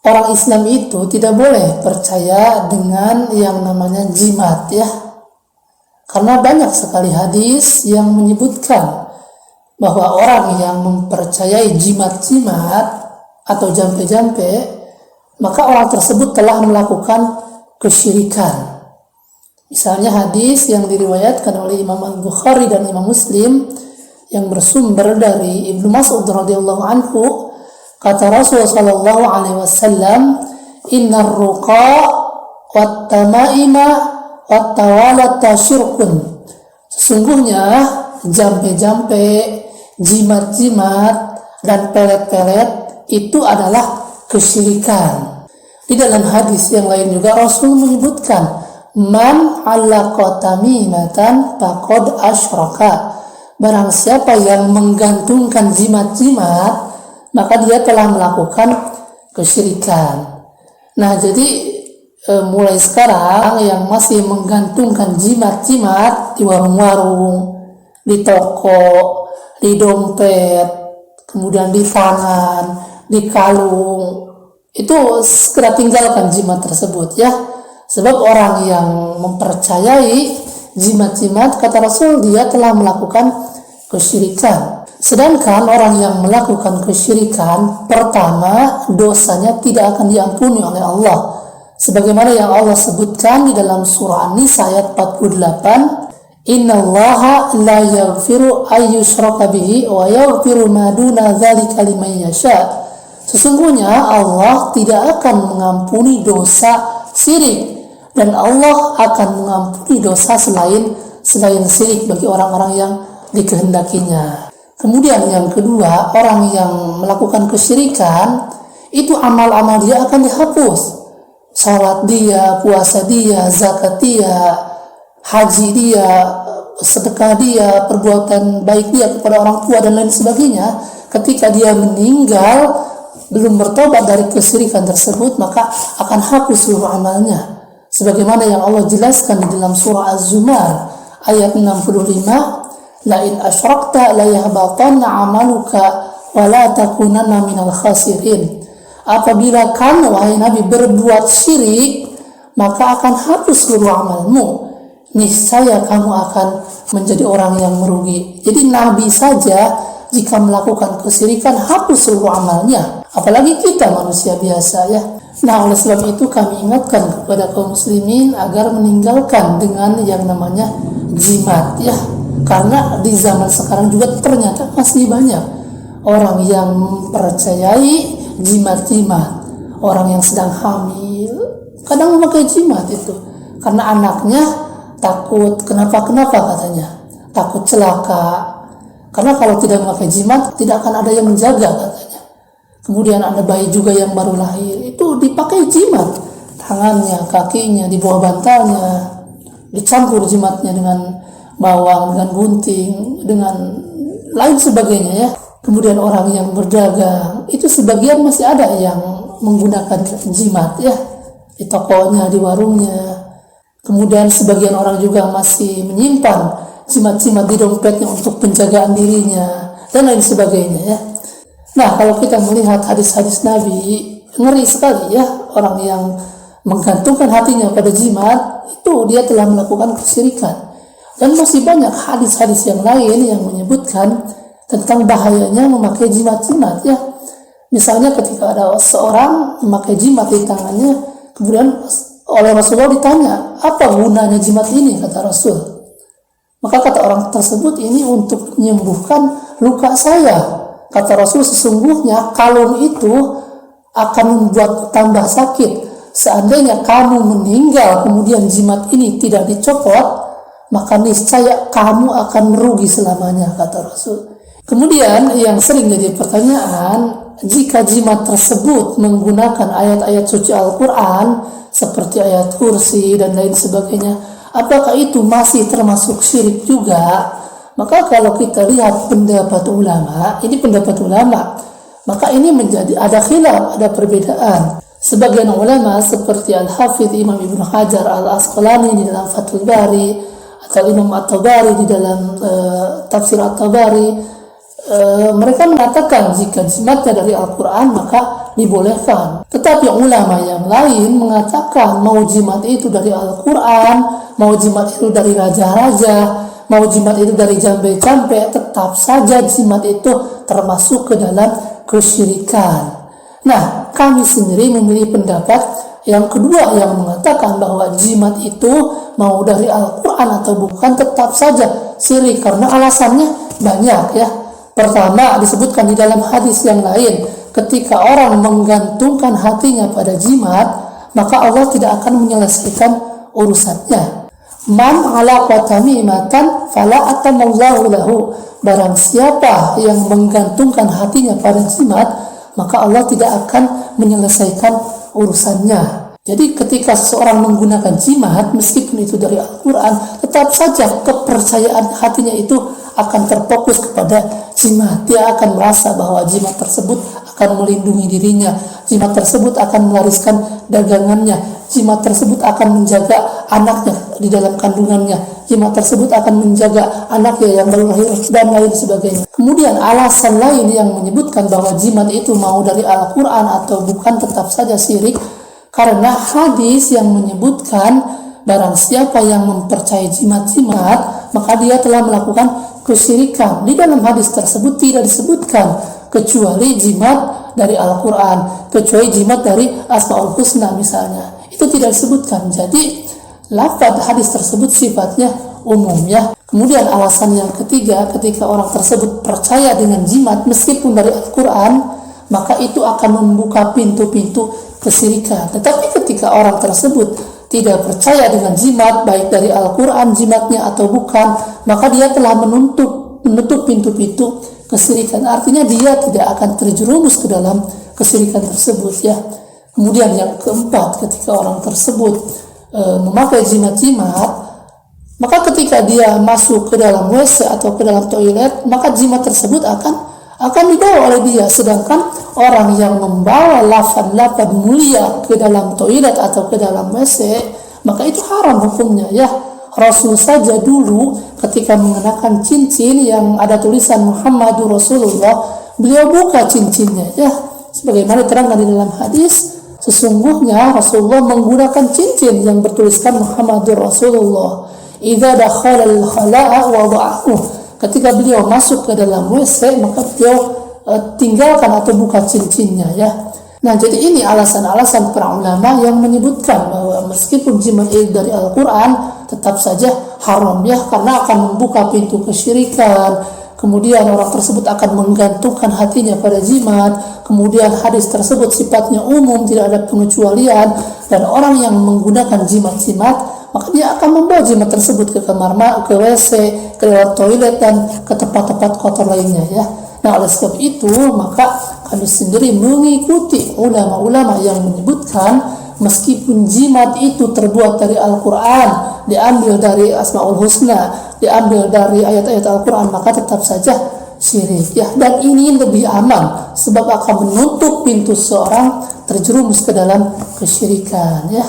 orang Islam itu tidak boleh percaya dengan yang namanya jimat ya. Karena banyak sekali hadis yang menyebutkan bahwa orang yang mempercayai jimat-jimat atau jampe-jampe, maka orang tersebut telah melakukan kesyirikan. Misalnya hadis yang diriwayatkan oleh Imam Al-Bukhari dan Imam Muslim yang bersumber dari Ibnu Mas'ud radhiyallahu anhu, kata Rasulullah sallallahu alaihi wasallam, "Innar ruqa wat tamaima wat tawalata syirkun." Sesungguhnya jampe-jampe, jimat-jimat dan pelet-pelet itu adalah kesyirikan. Di dalam hadis yang lain juga Rasul menyebutkan, "Man 'allaqa tamimatan faqad asyraka." Barang siapa yang menggantungkan jimat-jimat, maka dia telah melakukan kesyirikan. Nah, jadi mulai sekarang yang masih menggantungkan jimat-jimat di warung-warung, di toko, di dompet, kemudian di tangan, di kalung, itu segera tinggalkan jimat tersebut ya. Sebab orang yang mempercayai jimat-jimat, kata Rasul, dia telah melakukan kesyirikan. Sedangkan orang yang melakukan kesyirikan, pertama, dosanya tidak akan diampuni oleh Allah. Sebagaimana yang Allah sebutkan di dalam surah An-Nisa ayat 48, "Innallaha la yaghfiru ayyushraka bihi wa yaghfiru ma duna dzalika liman yasha." Sesungguhnya Allah tidak akan mengampuni dosa syirik, dan Allah akan mengampuni dosa selain syirik bagi orang-orang yang dikehendakinya. Kemudian yang kedua, orang yang melakukan kesyirikan itu amal-amal dia akan dihapus. Salat dia, puasa dia, zakat dia, haji dia, sedekah dia, perbuatan baik dia kepada orang tua dan lain sebagainya. Ketika dia meninggal belum bertobat dari kesyirikan tersebut, maka akan hapus seluruh amalnya. Sebagaimana yang Allah jelaskan di dalam surah Az-Zumar ayat 65, "La in asyrakta la yahbatanna 'amaluka wa la takunanna minal khasirin." Apabila kamu, wahai Nabi, berbuat syirik, maka akan hapus seluruh amalmu. Niscaya kamu akan menjadi orang yang merugi. Jadi Nabi saja jika melakukan kesyirikan hapus seluruh amalnya. Apalagi kita manusia biasa ya. Nah, oleh sebab itu kami ingatkan kepada kaum muslimin agar meninggalkan dengan yang namanya jimat ya. Karena di zaman sekarang juga ternyata masih banyak orang yang mempercayai jimat-jimat. Orang yang sedang hamil kadang memakai jimat itu karena anaknya takut kenapa-kenapa katanya, takut celaka. Karena kalau tidak memakai jimat tidak akan ada yang menjaga katanya. Kemudian ada bayi juga yang baru lahir, itu dipakai jimat, tangannya, kakinya, di bawah bantalnya, dicampur jimatnya dengan bawang, dengan gunting, dengan lain sebagainya ya. Kemudian orang yang berdagang, itu sebagian masih ada yang menggunakan jimat ya, di tokonya, di warungnya. Kemudian sebagian orang juga masih menyimpan jimat-jimat di dompetnya untuk penjagaan dirinya, dan lain sebagainya ya. Nah, kalau kita melihat hadis-hadis Nabi, ngeri sekali ya, orang yang menggantungkan hatinya pada jimat, itu dia telah melakukan kesyirikan. Dan masih banyak hadis-hadis yang lain yang menyebutkan tentang bahayanya memakai jimat-jimat ya. Misalnya ketika ada seorang memakai jimat di tangannya, kemudian oleh Rasulullah ditanya, "Apa gunanya jimat ini?" kata Rasul. Maka kata orang tersebut, "Ini untuk menyembuhkan luka saya." Kata Rasul, "Sesungguhnya kalung itu akan membuat tambah sakit. Seandainya kamu meninggal kemudian jimat ini tidak dicopot, maka niscaya kamu akan merugi selamanya," kata Rasul. Kemudian yang sering jadi pertanyaan, jika jimat tersebut menggunakan ayat-ayat suci Al-Quran seperti ayat kursi dan lain sebagainya, apakah itu masih termasuk syirik juga? Maka kalau kita lihat pendapat ulama, maka ini menjadi ada khilaf, ada perbedaan. Sebagian ulama seperti Al-Hafidh Imam Ibnu Hajar Al-Asqalani di dalam Fathul Bari, atau Imam At-Tabari di dalam Tafsir At-Tabari, mereka mengatakan jika jimatnya dari Al-Quran maka dibolehkan. Tetapi ulama yang lain mengatakan mau jimat itu dari Al-Quran, mau jimat itu dari raja-raja, mau jimat itu dari jambe-jambe, tetap saja jimat itu termasuk ke dalam kesyirikan. Nah, kami sendiri memilih pendapat yang kedua yang mengatakan bahwa jimat itu mau dari Al-Quran atau bukan tetap saja syirik, karena alasannya banyak ya. Pertama, disebutkan di dalam hadis yang lain, ketika orang menggantungkan hatinya pada jimat, maka Allah tidak akan menyelesaikan urusannya. Man alaqa tamimatan fala atamallahu lahu. Barang siapa yang menggantungkan hatinya pada jimat, maka Allah tidak akan menyelesaikan urusannya. Jadi ketika seseorang menggunakan jimat, meskipun itu dari Al-Quran, tetap saja kepercayaan hatinya itu akan terfokus kepada jimat. Dia akan merasa bahwa jimat tersebut akan melindungi dirinya, jimat tersebut akan mewariskan dagangannya, jimat tersebut akan menjaga anaknya di dalam kandungannya, jimat tersebut akan menjaga anaknya yang baru lahir, dan lain sebagainya. Kemudian alasan lain yang menyebutkan bahwa jimat itu mau dari Al-Quran atau bukan tetap saja syirik, karena hadis yang menyebutkan barang siapa yang mempercayai jimat-jimat, maka dia telah melakukan kesyirikan. Di dalam hadis tersebut tidak disebutkan kecuali jimat dari Al-Quran, kecuali jimat dari Asmaul Husna misalnya, itu tidak disebutkan. Jadi lafaz hadis tersebut sifatnya umum ya. Kemudian alasan yang ketiga, ketika orang tersebut percaya dengan jimat meskipun dari Al-Quran, maka itu akan membuka pintu-pintu kesyirikan. Tetapi ketika orang tersebut tidak percaya dengan jimat, baik dari Al-Quran jimatnya atau bukan, maka dia telah menutup pintu-pintu kesyirikan. Artinya dia tidak akan terjerumus ke dalam kesyirikan tersebut ya. Kemudian yang keempat, ketika orang tersebut memakai jimat-jimat, maka ketika dia masuk ke dalam WC atau ke dalam toilet, maka jimat tersebut akan dibawa oleh dia. Sedangkan orang yang membawa lafaz-lafaz mulia ke dalam toilet atau ke dalam WC, maka itu haram hukumnya ya. Rasul saja dulu ketika mengenakan cincin yang ada tulisan Muhammadur Rasulullah, beliau buka cincinnya ya. Sebagaimana diterangkan di dalam hadis, sesungguhnya Rasulullah menggunakan cincin yang bertuliskan Muhammadur Rasulullah. Idza dakhala al-khala'a wada'ahu. Ketika beliau masuk ke dalam WC, maka beliau tinggalkan atau buka cincinnya ya. Nah, jadi ini alasan-alasan para ulama yang menyebutkan bahwa meskipun jimat itu dari Al-Quran, tetap saja haram ya, karena akan membuka pintu kesyirikan. Kemudian orang tersebut akan menggantungkan hatinya pada jimat. Kemudian hadis tersebut sifatnya umum, tidak ada pengecualian. Dan orang yang menggunakan jimat-jimat, maka dia akan membawa jimat tersebut ke kamar, ke WC, ke dalam toilet, dan ke tempat-tempat kotor lainnya ya. Nah, oleh sebab itu maka kami sendiri mengikuti ulama-ulama yang menyebutkan meskipun jimat itu terbuat dari Al-Quran, diambil dari Asmaul Husna, diambil dari ayat-ayat Al-Quran, maka tetap saja syirik ya. Dan ini lebih aman sebab akan menutup pintu seorang terjerumus ke dalam kesyirikan ya.